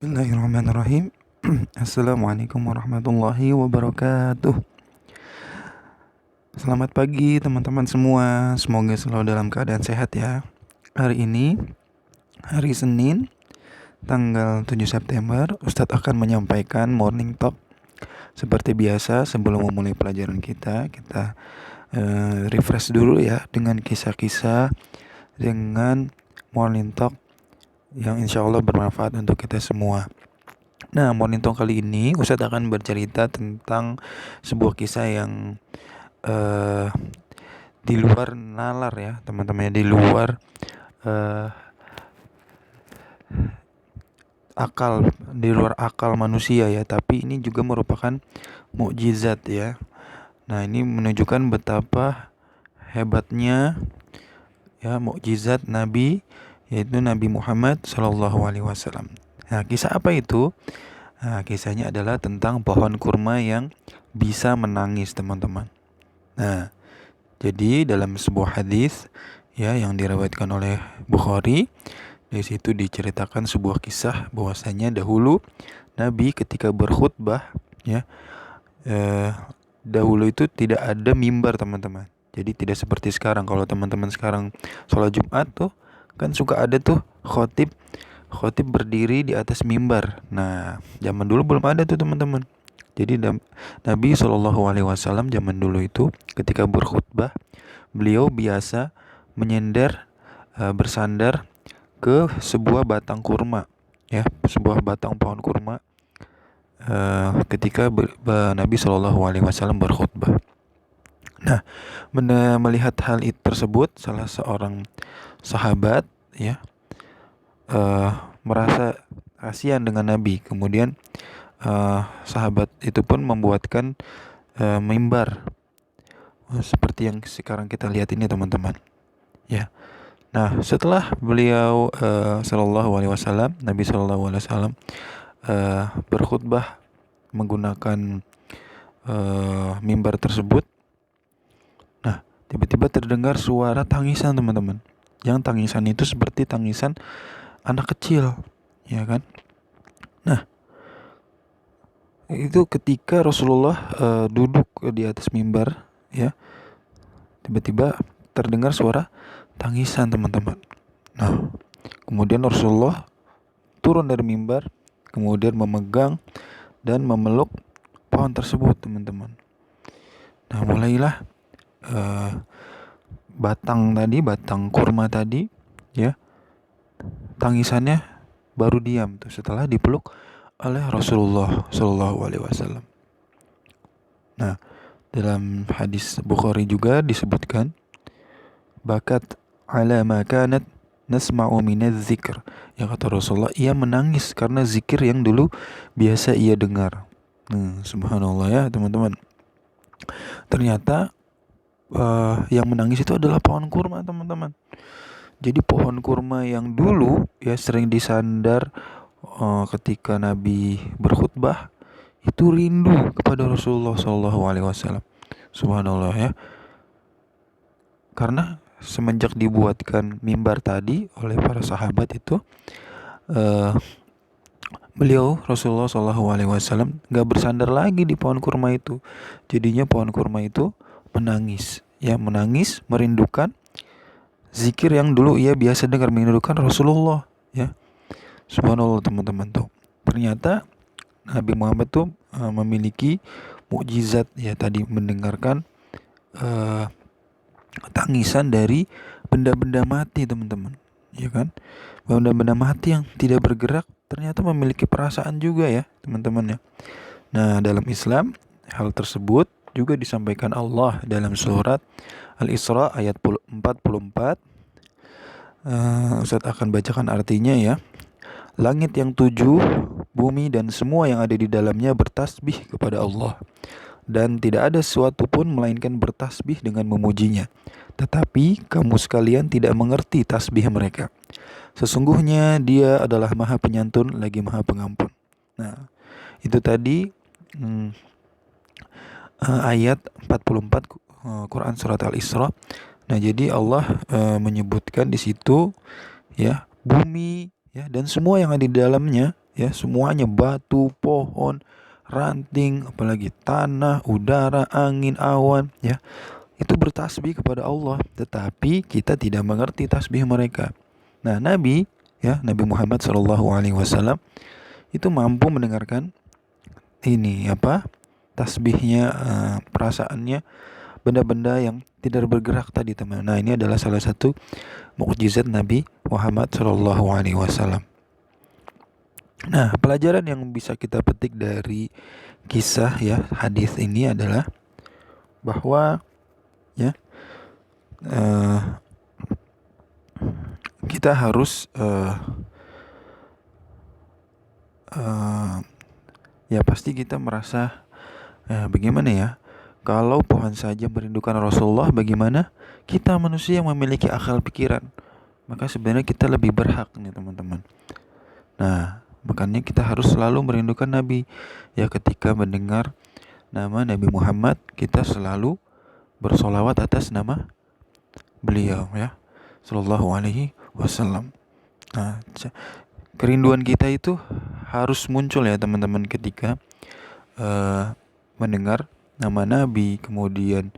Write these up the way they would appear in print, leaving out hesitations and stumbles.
Bismillahirrahmanirrahim. Assalamualaikum warahmatullahi wabarakatuh. Selamat pagi teman-teman semua. Semoga selalu dalam keadaan sehat ya. Hari ini hari Senin tanggal 7 September Ustadz akan menyampaikan morning talk. Seperti biasa sebelum memulai pelajaran kita refresh dulu ya dengan kisah-kisah, dengan morning talk yang insya Allah bermanfaat untuk kita semua. Nah, morning talk kali ini Ustadz akan bercerita tentang sebuah kisah yang uh, di luar nalar ya teman-teman, di luar uh, akal manusia ya, tapi ini juga merupakan mukjizat ya. Nah, ini menunjukkan betapa hebatnya ya mukjizat Nabi, yaitu Nabi Muhammad SAW. Nah, kisah apa itu? Nah, kisahnya adalah tentang pohon kurma yang bisa menangis, teman-teman. Nah, jadi dalam sebuah hadis ya yang diriwayatkan oleh Bukhari, di situ diceritakan sebuah kisah bahwasanya dahulu Nabi ketika berkhutbah ya, dahulu itu tidak ada mimbar, teman-teman. Jadi tidak seperti sekarang. Kalau teman-teman sekarang sholat Jumat tuh kan suka ada tuh khotib berdiri di atas mimbar. Nah, zaman dulu belum ada tuh, teman-teman. Jadi Nabi SAW zaman dulu itu ketika berkhutbah, beliau biasa bersandar ke sebuah batang kurma ya, sebuah batang pohon kurma ketika Nabi SAW berkhutbah. Nah, melihat hal itu tersebut, salah seorang sahabat ya merasa kasihan dengan Nabi. Kemudian sahabat itu pun membuatkan mimbar seperti yang sekarang kita lihat ini, teman-teman. Ya. Nah, setelah beliau Nabi Shallallahu Alaihi Wasallam berkhutbah menggunakan mimbar tersebut, nah tiba-tiba terdengar suara tangisan, teman-teman. Yang tangisan itu seperti tangisan anak kecil, ya kan? Nah, itu ketika Rasulullah duduk di atas mimbar, ya, tiba-tiba terdengar suara tangisan, teman-teman. Nah, kemudian Rasulullah turun dari mimbar, kemudian memegang dan memeluk pohon tersebut, teman-teman. Nah, mulailah batang kurma tadi, ya, tangisannya baru diam tuh setelah dipeluk oleh Rasulullah Shallallahu Alaihi Wasallam. Nah, dalam hadis Bukhari juga disebutkan, bakat ala ma kanat nasma'u minadz zikr. Yang kata Rasulullah, ia menangis karena zikir yang dulu biasa ia dengar. Subhanallah ya, teman-teman. Ternyata yang menangis itu adalah pohon kurma, teman-teman. Jadi pohon kurma yang dulu ya sering disandar ketika Nabi berkhutbah, itu rindu kepada Rasulullah SAW. Subhanallah ya. Karena semenjak dibuatkan mimbar tadi oleh para sahabat itu, beliau Rasulullah SAW gak bersandar lagi di pohon kurma itu. Jadinya pohon kurma itu menangis, ya, menangis merindukan zikir yang dulu ia biasa dengar, merindukan Rasulullah, ya. Subhanallah, teman-teman tuh. Ternyata Nabi Muhammad tuh memiliki mukjizat ya, tadi mendengarkan tangisan dari benda-benda mati, teman-teman, ya kan? Benda-benda mati yang tidak bergerak ternyata memiliki perasaan juga ya, teman-teman ya. Nah, dalam Islam hal tersebut juga disampaikan Allah dalam surat Al-Isra ayat 44. Ustaz akan bacakan artinya ya. Langit yang 7, bumi dan semua yang ada di dalamnya bertasbih kepada Allah, dan tidak ada sesuatu pun melainkan bertasbih dengan memujinya. Tetapi kamu sekalian tidak mengerti tasbih mereka. Sesungguhnya Dia adalah Maha Penyantun lagi Maha Pengampun. Nah, itu tadi ayat 44 Quran surat Al-Isra. Nah, jadi Allah menyebutkan di situ ya, bumi ya dan semua yang ada di dalamnya ya, semuanya batu, pohon, ranting, apalagi tanah, udara, angin, awan, ya, itu bertasbih kepada Allah, tetapi kita tidak mengerti tasbih mereka. Nah, Nabi, ya, Nabi Muhammad SAW itu mampu mendengarkan ini apa tasbihnya, perasaannya, benda-benda yang tidak bergerak tadi, teman. Nah, ini adalah salah satu mukjizat Nabi Muhammad SAW. Nah, pelajaran yang bisa kita petik dari kisah, ya, hadis ini adalah bahwa, ya, eh, kita harus ya, pasti kita merasa, bagaimana ya, kalau pohon saja merindukan Rasulullah, bagaimana kita manusia yang memiliki akal pikiran? Maka sebenarnya kita lebih berhak nih, teman-teman. Nah, makanya kita harus selalu merindukan Nabi. Ya, ketika mendengar nama Nabi Muhammad, kita selalu bersolawat atas nama beliau, ya, Sallallahu Alaihi Wasallam. Nah, kerinduan kita itu harus muncul, ya, teman-teman, ketika mendengar nama Nabi, kemudian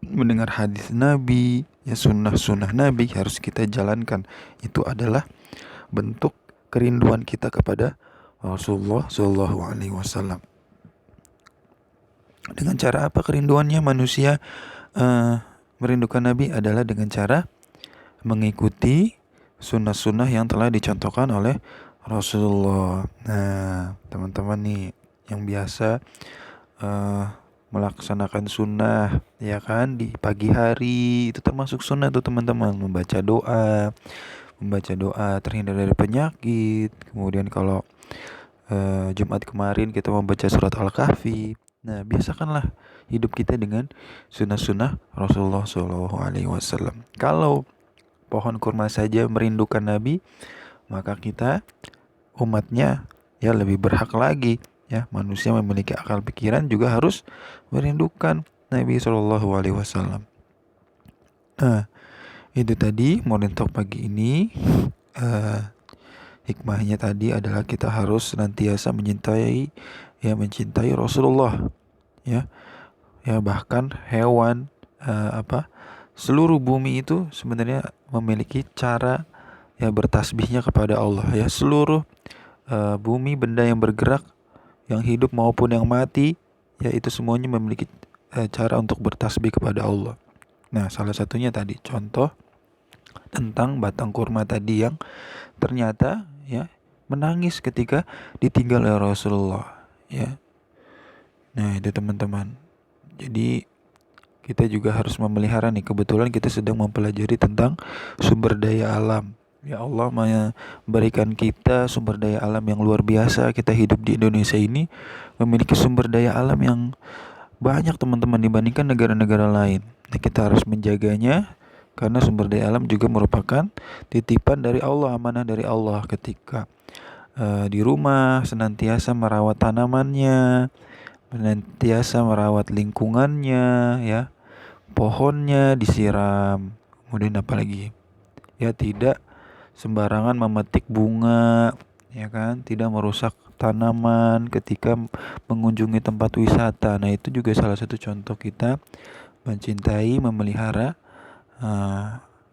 mendengar hadis Nabi, ya, sunnah-sunnah Nabi harus kita jalankan. Itu adalah bentuk kerinduan kita kepada Rasulullah Shallallahu Alaihi Wasallam. Dengan cara apa kerinduannya manusia merindukan Nabi? Adalah dengan cara mengikuti sunnah-sunnah yang telah dicontohkan oleh Rasulullah. Nah, teman-teman nih yang biasa melaksanakan sunnah, ya kan, di pagi hari, itu termasuk sunnah tuh, teman-teman. Membaca doa terhindar dari penyakit. Kemudian kalau Jumat kemarin kita membaca surat Al-Kahfi. Nah, biasakanlah hidup kita dengan sunnah-sunnah Rasulullah SAW. Kalau pohon kurma saja merindukan Nabi, maka kita umatnya, ya, lebih berhak lagi, ya. Manusia memiliki akal pikiran juga harus merindukan Nabi SAW. Nah, itu tadi Morning Talk pagi ini. Hikmahnya tadi adalah kita harus senantiasa mencintai Rasulullah, ya, bahkan hewan, seluruh bumi itu sebenarnya memiliki cara, ya, bertasbihnya kepada Allah, ya. Seluruh bumi, benda yang bergerak, yang hidup maupun yang mati, ya, itu semuanya memiliki cara untuk bertasbih kepada Allah. Nah, salah satunya tadi contoh tentang batang kurma tadi yang ternyata, ya, menangis ketika ditinggal oleh Rasulullah, ya. Nah, itu, teman-teman. Jadi kita juga harus memelihara nih. Kebetulan kita sedang mempelajari tentang sumber daya alam. Ya, Allah memberikan kita sumber daya alam yang luar biasa. Kita hidup di Indonesia ini memiliki sumber daya alam yang banyak, teman-teman, dibandingkan negara-negara lain. Nah, kita harus menjaganya karena sumber daya alam juga merupakan titipan dari Allah, amanah dari Allah. Ketika di rumah senantiasa merawat tanamannya, senantiasa merawat lingkungannya, ya, pohonnya disiram, kemudian apalagi, ya, tidak sembarangan memetik bunga, ya kan, tidak merusak tanaman ketika mengunjungi tempat wisata. Nah, itu juga salah satu contoh kita mencintai, memelihara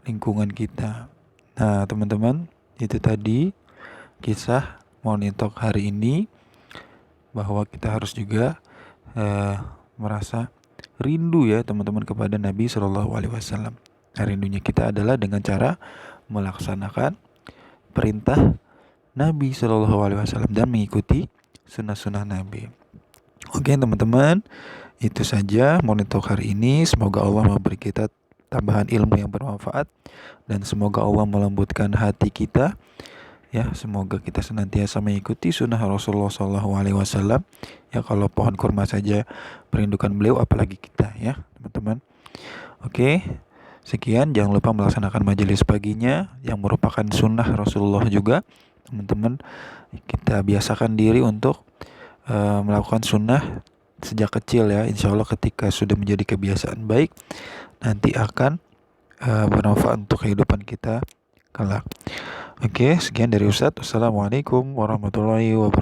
lingkungan kita. Nah, teman-teman, itu tadi kisah Morning Talk hari ini, bahwa kita harus juga merasa rindu, ya, teman-teman, kepada Nabi Shallallahu Alaihi Wasallam. Rindunya kita adalah dengan cara melaksanakan perintah Nabi Shallallahu Alaihi Wasallam dan mengikuti sunnah-sunnah Nabi. Oke, teman-teman, itu saja Morning Talk hari ini. Semoga Allah memberi kita tambahan ilmu yang bermanfaat dan semoga Allah melembutkan hati kita, ya. Semoga kita senantiasa mengikuti sunnah Rasulullah SAW. Ya, kalau pohon kurma saja merindukan beliau, apalagi kita, ya, teman-teman. Oke, sekian. Jangan lupa melaksanakan majelis paginya yang merupakan sunnah Rasulullah juga, teman-teman. Kita biasakan diri untuk melakukan sunnah sejak kecil, ya. Insya Allah ketika sudah menjadi kebiasaan baik, nanti akan bermanfaat untuk kehidupan kita kelak. Oke, sekian dari Ustadz. Wassalamualaikum warahmatullahi wabarakatuh.